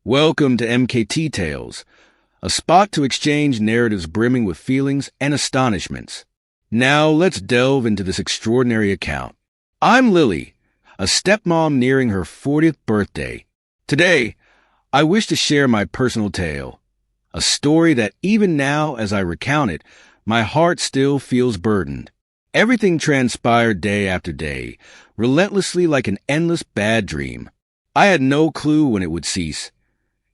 Welcome to MKT Tales, a spot to exchange narratives brimming with feelings and astonishments. Now let's delve into this extraordinary account. I'm Lily, a stepmom nearing her 40th birthday. Today, I wish to share my personal tale, a story that even now as I recount it, my heart still feels burdened. Everything transpired day after day, relentlessly like an endless bad dream. I had no clue when it would cease,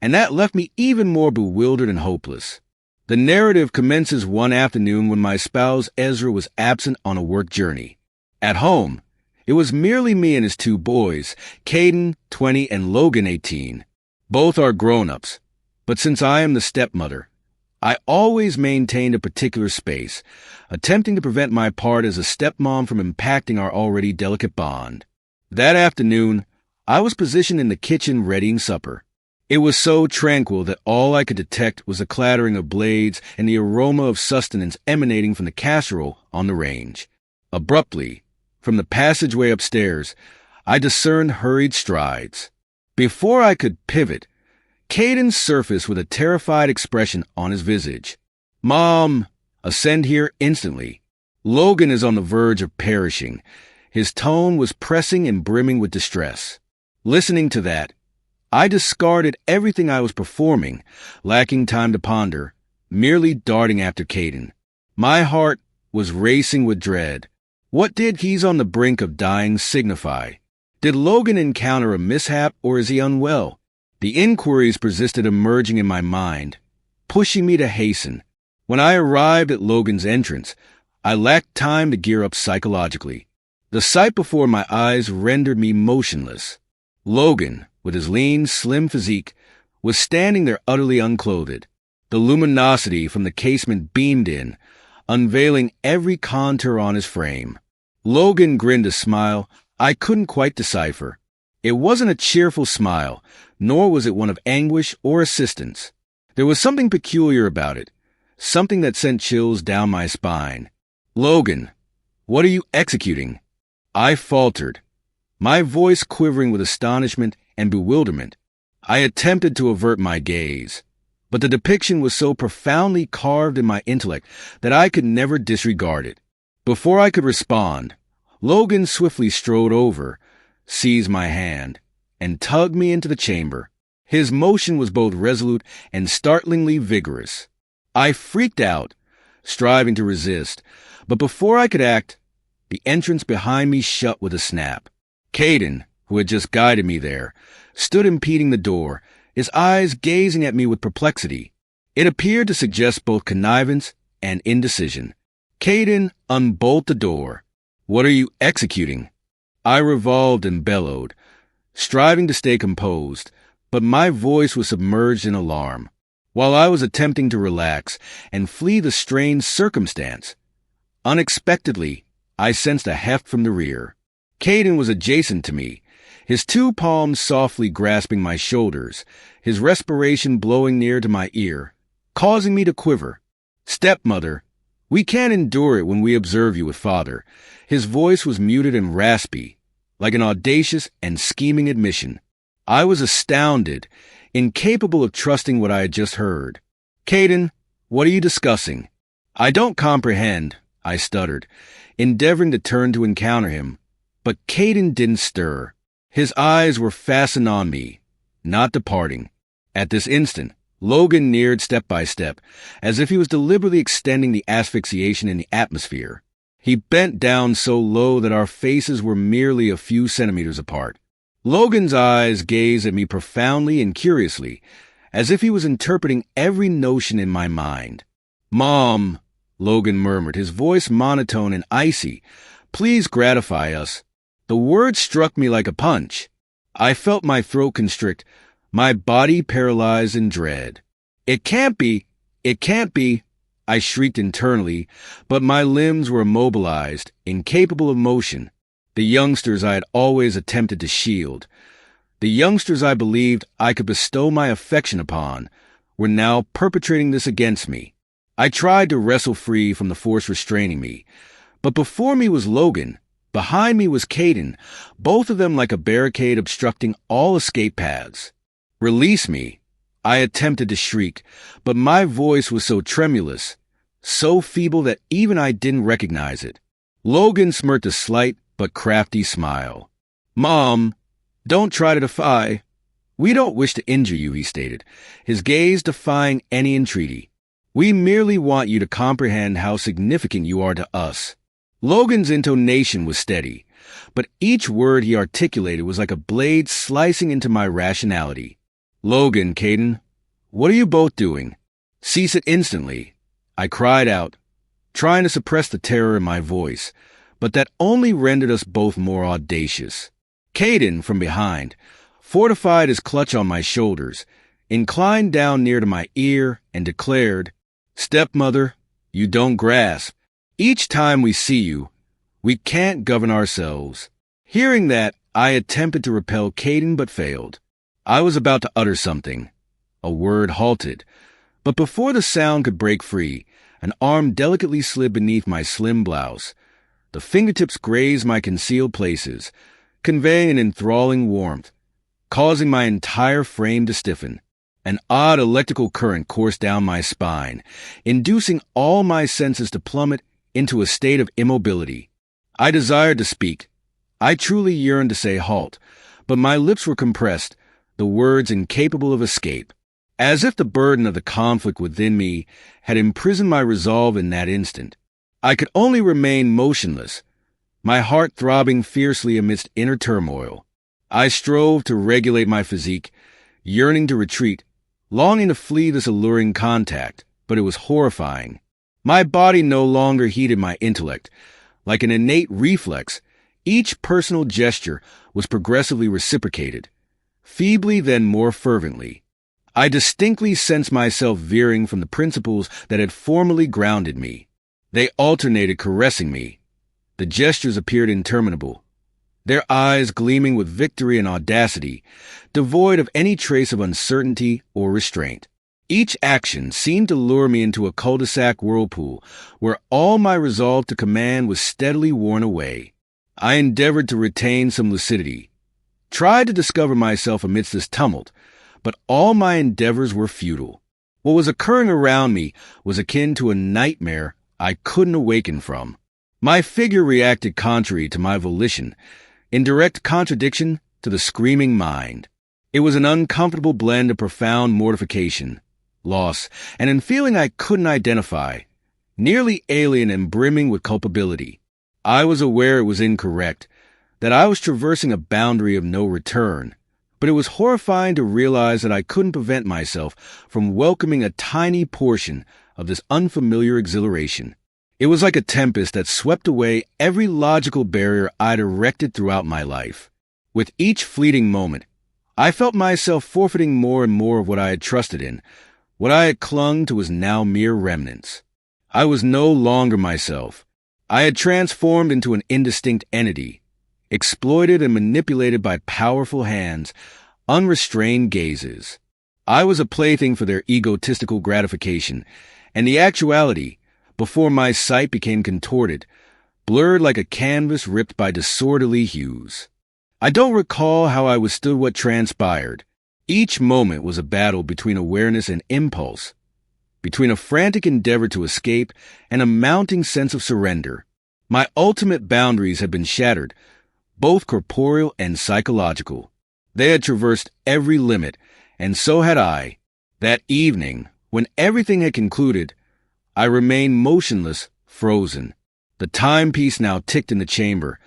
and that left me even more bewildered and hopeless. The narrative commences one afternoon when my spouse Ezra was absent on a work journey. At home, it was merely me and his two boys, Caden, 20, and Logan, 18. Both are grown-ups, but since I am the stepmother, I always maintained a particular space, attempting to prevent my part as a stepmom from impacting our already delicate bond. That afternoon, I was positioned in the kitchen readying supper. It was so tranquil that all I could detect was the clattering of blades and the aroma of sustenance emanating from the casserole on the range. Abruptly, from the passageway upstairs, I discerned hurried strides. Before I could pivot, Caden surfaced with a terrified expression on his visage. "Mom, ascend here instantly. Logan is on the verge of perishing." His tone was pressing and brimming with distress. Listening to that, I discarded everything I was performing, lacking time to ponder, merely darting after Caden. My heart was racing with dread. What did "he's on the brink of dying" signify? Did Logan encounter a mishap, or is he unwell? The inquiries persisted emerging in my mind, pushing me to hasten. When I arrived at Logan's entrance, I lacked time to gear up psychologically. The sight before my eyes rendered me motionless. Logan, with his lean, slim physique, was standing there utterly unclothed. The luminosity from the casement beamed in, unveiling every contour on his frame. Logan grinned a smile I couldn't quite decipher. It wasn't a cheerful smile, nor was it one of anguish or assistance. There was something peculiar about it, something that sent chills down my spine. "Logan, what are you executing?" I faltered, my voice quivering with astonishment and bewilderment. I attempted to avert my gaze, but the depiction was so profoundly carved in my intellect that I could never disregard it. Before I could respond, Logan swiftly strode over, seized my hand, and tugged me into the chamber. His motion was both resolute and startlingly vigorous. I freaked out, striving to resist, but before I could act, the entrance behind me shut with a snap. Caden, who had just guided me there, stood impeding the door, his eyes gazing at me with perplexity. It appeared to suggest both connivance and indecision. "Caden, unbolt the door. What are you executing?" I revolved and bellowed, striving to stay composed, but my voice was submerged in alarm. While I was attempting to relax and flee the strange circumstance, unexpectedly, I sensed a heft from the rear. Caden was adjacent to me, his two palms softly grasping my shoulders, his respiration blowing near to my ear, causing me to quiver. "Stepmother, we can't endure it when we observe you with father." His voice was muted and raspy, like an audacious and scheming admission. I was astounded, incapable of trusting what I had just heard. "Caden, what are you discussing?" "I don't comprehend," I stuttered, endeavoring to turn to encounter him. But Caden didn't stir. His eyes were fastened on me, not departing. At this instant, Logan neared step by step, as if he was deliberately extending the asphyxiation in the atmosphere. He bent down so low that our faces were merely a few centimeters apart. Logan's eyes gazed at me profoundly and curiously, as if he was interpreting every notion in my mind. "Mom," Logan murmured, his voice monotone and icy, "please gratify us." The word struck me like a punch. I felt my throat constrict, my body paralyzed in dread. "It can't be! It can't be!" I shrieked internally, but my limbs were immobilized, incapable of motion. The youngsters I had always attempted to shield, the youngsters I believed I could bestow my affection upon, were now perpetrating this against me. I tried to wrestle free from the force restraining me, but before me was Logan, behind me was Caden, both of them like a barricade obstructing all escape paths. "Release me," I attempted to shriek, but my voice was so tremulous, so feeble that even I didn't recognize it. Logan smirked a slight but crafty smile. "Mom, don't try to defy. We don't wish to injure you," he stated, his gaze defying any entreaty. "We merely want you to comprehend how significant you are to us." Logan's intonation was steady, but each word he articulated was like a blade slicing into my rationality. "Logan, Caden, what are you both doing? Cease it instantly," I cried out, trying to suppress the terror in my voice, but that only rendered us both more audacious. Caden, from behind, fortified his clutch on my shoulders, inclined down near to my ear, and declared, "Stepmother, you don't grasp. Each time we see you, we can't govern ourselves." Hearing that, I attempted to repel Caden but failed. I was about to utter something. A word halted, but before the sound could break free, an arm delicately slid beneath my slim blouse. The fingertips grazed my concealed places, conveying an enthralling warmth, causing my entire frame to stiffen. An odd electrical current coursed down my spine, inducing all my senses to plummet into a state of immobility. I desired to speak. I truly yearned to say halt, but my lips were compressed, the words incapable of escape. As if the burden of the conflict within me had imprisoned my resolve in that instant, I could only remain motionless, my heart throbbing fiercely amidst inner turmoil. I strove to regulate my physique, yearning to retreat, longing to flee this alluring contact, but it was horrifying. My body no longer heeded my intellect. Like an innate reflex, each personal gesture was progressively reciprocated, feebly then more fervently. I distinctly sensed myself veering from the principles that had formerly grounded me. They alternated caressing me. The gestures appeared interminable, their eyes gleaming with victory and audacity, devoid of any trace of uncertainty or restraint. Each action seemed to lure me into a cul-de-sac whirlpool where all my resolve to command was steadily worn away. I endeavored to retain some lucidity, tried to discover myself amidst this tumult, but all my endeavors were futile. What was occurring around me was akin to a nightmare I couldn't awaken from. My figure reacted contrary to my volition, in direct contradiction to the screaming mind. It was an uncomfortable blend of profound mortification, loss, and a feeling I couldn't identify, nearly alien and brimming with culpability. I was aware it was incorrect, that I was traversing a boundary of no return, but it was horrifying to realize that I couldn't prevent myself from welcoming a tiny portion of this unfamiliar exhilaration. It was like a tempest that swept away every logical barrier I'd erected throughout my life. With each fleeting moment, I felt myself forfeiting more and more of what I had trusted in. What I had clung to was now mere remnants. I was no longer myself. I had transformed into an indistinct entity, exploited and manipulated by powerful hands, unrestrained gazes. I was a plaything for their egotistical gratification, and the actuality, before my sight became contorted, blurred like a canvas ripped by disorderly hues. I don't recall how I withstood what transpired. Each moment was a battle between awareness and impulse, between a frantic endeavor to escape and a mounting sense of surrender. My ultimate boundaries had been shattered, both corporeal and psychological. They had traversed every limit, and so had I. That evening, when everything had concluded, I remained motionless, frozen. The timepiece now ticked in the chamber,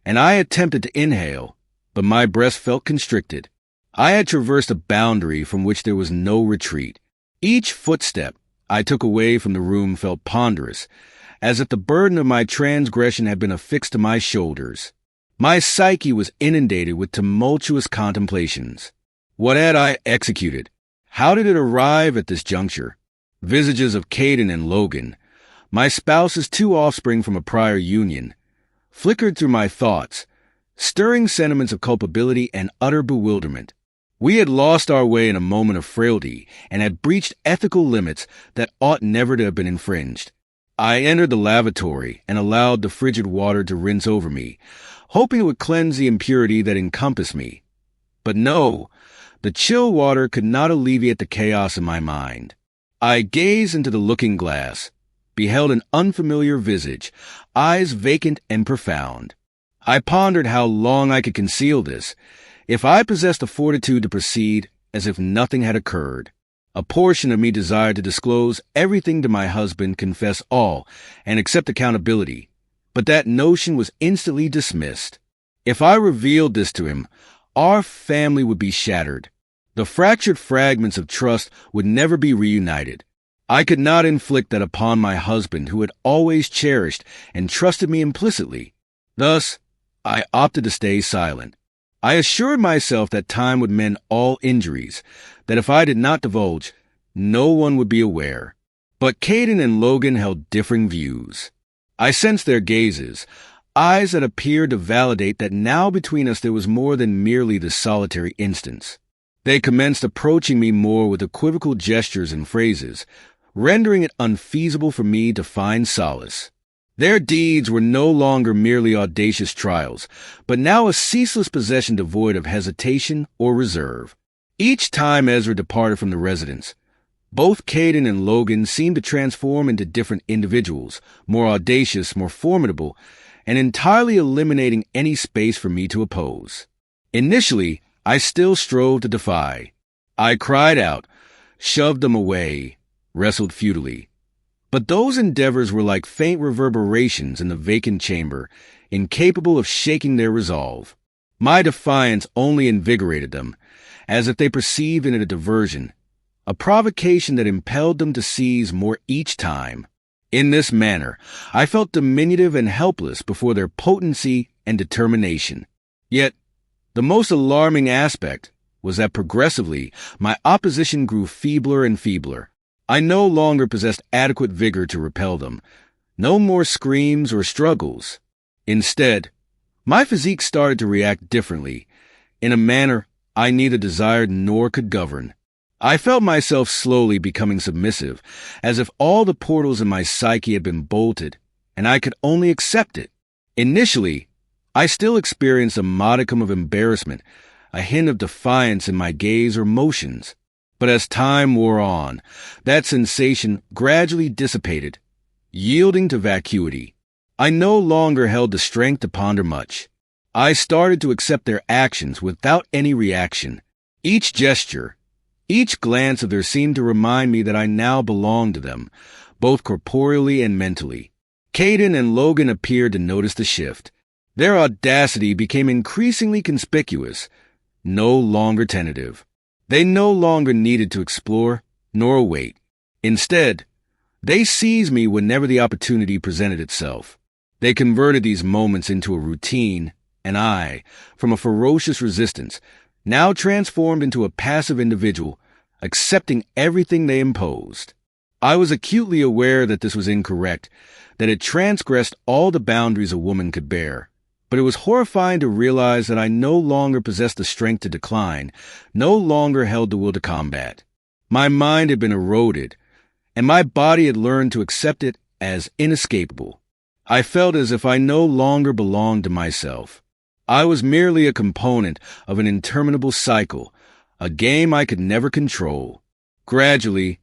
and I attempted to inhale, but my breast felt constricted. I had traversed a boundary from which there was no retreat. Each footstep I took away from the room felt ponderous, as if the burden of my transgression had been affixed to my shoulders. My psyche was inundated with tumultuous contemplations. What had I executed? How did it arrive at this juncture? Visages of Caden and Logan, my spouse's two offspring from a prior union, flickered through my thoughts, stirring sentiments of culpability and utter bewilderment. We had lost our way in a moment of frailty and had breached ethical limits that ought never to have been infringed. I entered the lavatory and allowed the frigid water to rinse over me, hoping it would cleanse the impurity that encompassed me. But no, The chill water could not alleviate the chaos in my mind. I gazed into the looking glass, beheld an unfamiliar visage, eyes vacant and profound. I pondered how long I could conceal this, if I possessed the fortitude to proceed as if nothing had occurred. A portion of me desired to disclose everything to my husband, confess all, and accept accountability, but that notion was instantly dismissed. If I revealed this to him, our family would be shattered. The fractured fragments of trust would never be reunited. I could not inflict that upon my husband, who had always cherished and trusted me implicitly. Thus, I opted to stay silent. I assured myself that time would mend all injuries, that if I did not divulge, no one would be aware. But Caden and Logan held differing views. I sensed their gazes, eyes that appeared to validate that now between us there was more than merely this solitary instance. They commenced approaching me more with equivocal gestures and phrases, rendering it unfeasible for me to find solace. Their deeds were no longer merely audacious trials, but now a ceaseless possession devoid of hesitation or reserve. Each time Ezra departed from the residence, both Caden and Logan seemed to transform into different individuals, more audacious, more formidable, and entirely eliminating any space for me to oppose. Initially, I still strove to defy. I cried out, shoved them away, wrestled futilely. But those endeavors were like faint reverberations in the vacant chamber, incapable of shaking their resolve. My defiance only invigorated them, as if they perceived in it a diversion, a provocation that impelled them to seize more each time. In this manner, I felt diminutive and helpless before their potency and determination. Yet, the most alarming aspect was that progressively my opposition grew feebler and feebler. I no longer possessed adequate vigor to repel them, no more screams or struggles. Instead, my physique started to react differently, in a manner I neither desired nor could govern. I felt myself slowly becoming submissive, as if all the portals in my psyche had been bolted, and I could only accept it. Initially, I still experienced a modicum of embarrassment, a hint of defiance in my gaze or motions. But as time wore on, that sensation gradually dissipated, yielding to vacuity. I no longer held the strength to ponder much. I started to accept their actions without any reaction. Each gesture, each glance of theirs seemed to remind me that I now belonged to them, both corporeally and mentally. Caden and Logan appeared to notice the shift. Their audacity became increasingly conspicuous, no longer tentative. They no longer needed to explore nor await. Instead, they seized me whenever the opportunity presented itself. They converted these moments into a routine, and I, from a ferocious resistance, now transformed into a passive individual, accepting everything they imposed. I was acutely aware that this was incorrect, that it transgressed all the boundaries a woman could bear. But it was horrifying to realize that I no longer possessed the strength to decline, no longer held the will to combat. My mind had been eroded, and my body had learned to accept it as inescapable. I felt as if I no longer belonged to myself. I was merely a component of an interminable cycle, a game I could never control. Gradually,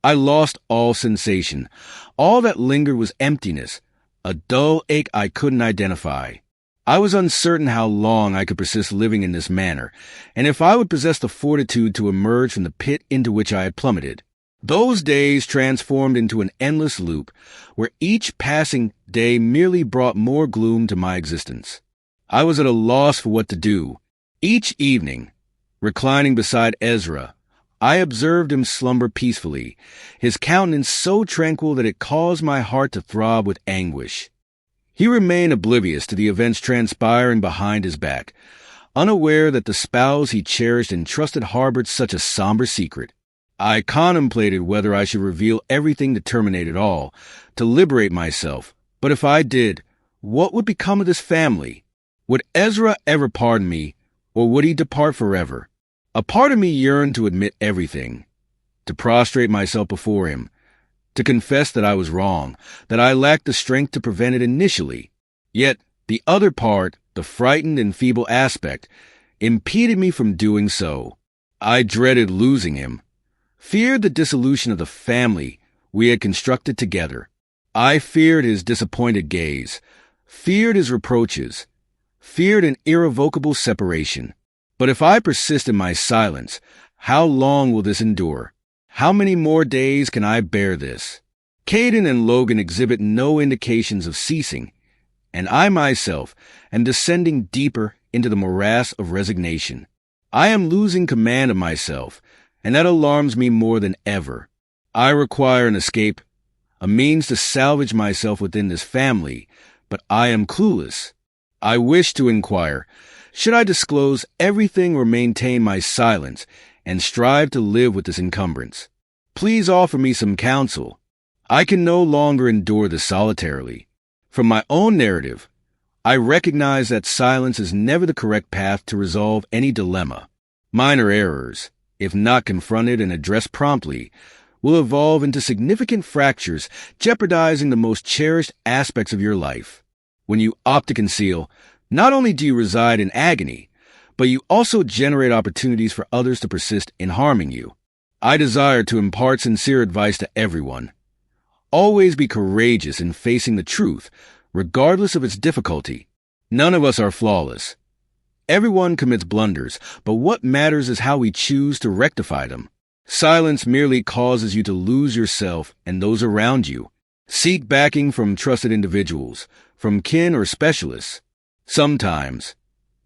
I lost all sensation. All that lingered was emptiness, a dull ache I couldn't identify. I was uncertain how long I could persist living in this manner, and if I would possess the fortitude to emerge from the pit into which I had plummeted. Those days transformed into an endless loop, where each passing day merely brought more gloom to my existence. I was at a loss for what to do. Each evening, reclining beside Ezra, I observed him slumber peacefully, his countenance so tranquil that it caused my heart to throb with anguish. He remained oblivious to the events transpiring behind his back, unaware that the spouse he cherished and trusted harbored such a somber secret. I contemplated whether I should reveal everything to terminate it all, to liberate myself. But if I did, what would become of this family? Would Ezra ever pardon me, or would he depart forever? A part of me yearned to admit everything, to prostrate myself before him, to confess that I was wrong, that I lacked the strength to prevent it initially. Yet the other part, the frightened and feeble aspect, impeded me from doing so. I dreaded losing him, feared the dissolution of the family we had constructed together. I feared his disappointed gaze, feared his reproaches, feared an irrevocable separation. But if I persist in my silence, how long will this endure? How many more days can I bear this? Caden and Logan exhibit no indications of ceasing, and I myself am descending deeper into the morass of resignation. I am losing command of myself, and that alarms me more than ever. I require an escape, a means to salvage myself within this family, but I am clueless. I wish to inquire, should I disclose everything or maintain my silence and strive to live with this encumbrance? Please offer me some counsel. I can no longer endure this solitarily. From my own narrative, I recognize that silence is never the correct path to resolve any dilemma. Minor errors, if not confronted and addressed promptly, will evolve into significant fractures, jeopardizing the most cherished aspects of your life. When you opt to conceal, not only do you reside in agony, but you also generate opportunities for others to persist in harming you. I desire to impart sincere advice to everyone. Always be courageous in facing the truth, regardless of its difficulty. None of us are flawless. Everyone commits blunders, but what matters is how we choose to rectify them. Silence merely causes you to lose yourself and those around you. Seek backing from trusted individuals, from kin or specialists. Sometimes,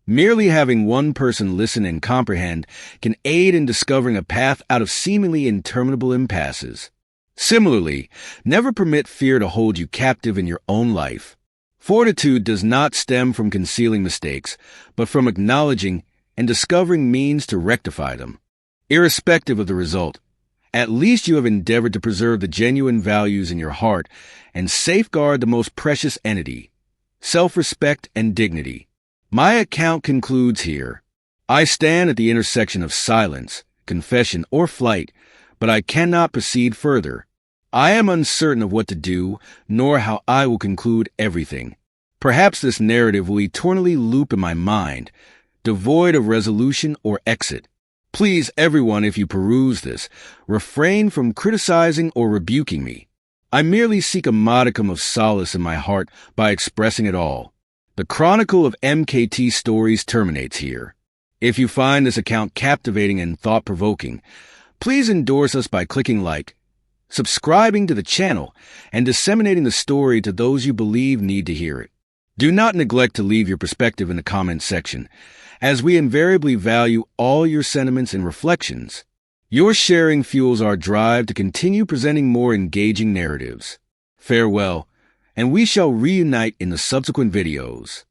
merely having one person listen and comprehend can aid in discovering a path out of seemingly interminable impasses. Similarly, never permit fear to hold you captive in your own life. Fortitude does not stem from concealing mistakes, but from acknowledging and discovering means to rectify them. Irrespective of the result, at least you have endeavored to preserve the genuine values in your heart and safeguard the most precious entity, self-respect and dignity. My account concludes here. I stand at the intersection of silence, confession, or flight, but I cannot proceed further. I am uncertain of what to do, nor how I will conclude everything. Perhaps this narrative will eternally loop in my mind, devoid of resolution or exit. Please, everyone, if you peruse this, refrain from criticizing or rebuking me. I merely seek a modicum of solace in my heart by expressing it all. The chronicle of MKT stories terminates here. If you find this account captivating and thought-provoking, please endorse us by clicking like, subscribing to the channel, and disseminating the story to those you believe need to hear it. Do not neglect to leave your perspective in the comments section, as we invariably value all your sentiments and reflections. Your sharing fuels our drive to continue presenting more engaging narratives. Farewell, and we shall reunite in the subsequent videos.